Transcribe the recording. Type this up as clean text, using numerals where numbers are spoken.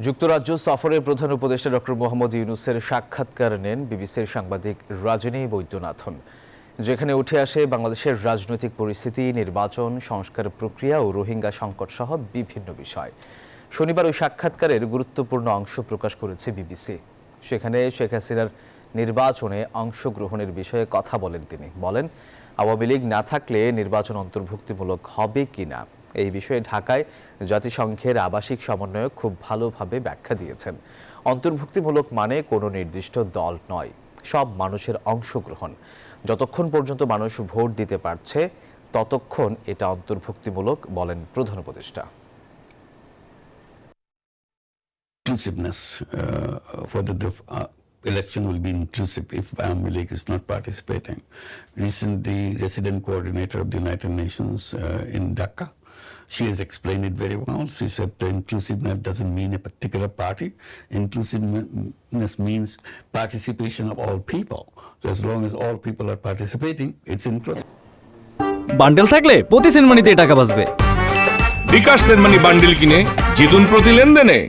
যুক্তরাজ্য সফরের প্রধান উপদেষ্টা ডক্টর মোহাম্মদ ইউনূসের সাক্ষাৎকার নেন বিবিসির সাংবাদিক রজনী বৈদ্যনাথন, যেখানে উঠে আসে বাংলাদেশের রাজনৈতিক পরিস্থিতি, নির্বাচন, সংস্কার প্রক্রিয়া ও রোহিঙ্গা সংকট সহ বিভিন্ন বিষয়। শনিবার ওই সাক্ষাৎকারের গুরুত্বপূর্ণ অংশ প্রকাশ করেছে বিবিসি। সেখানে শেখ হাসিনার নির্বাচনে অংশগ্রহণের বিষয়ে কথা বলেন তিনি। বলেন, আওয়ামী লীগ না থাকলে নির্বাচন অন্তর্ভুক্তিমূলক হবে কিনা এই বিষয়ে ঢাকায় জাতিসংঘের আবাসিক সমন্বয়ক খুব ভালোভাবে ব্যাখ্যা দিয়েছেন। অন্তর্ভুক্তিমূলক মানে কোনো নির্দিষ্ট দল নয়, সব মানুষের অংশগ্রহণ। যতক্ষণ পর্যন্ত মানুষ ভোট দিতে পারছে ততক্ষণ এটা অন্তর্ভুক্তিমূলক, বলেন প্রধান উপদেষ্টা। Inclusiveness, whether the election will be inclusive if Awami League is not participating. Recently, resident coordinator of the United Nations in Dhaka, she has explained it very well. She said the inclusiveness doesn't mean a particular party. Inclusiveness means participation of all people. So as long as all people are participating, it's inclusive. Bundle থাকলে প্রতি সেনমানিতে টাকা বাঁচবে। বিকাশ send money bundle কিনে জিতুন প্রতি লেনদেনে।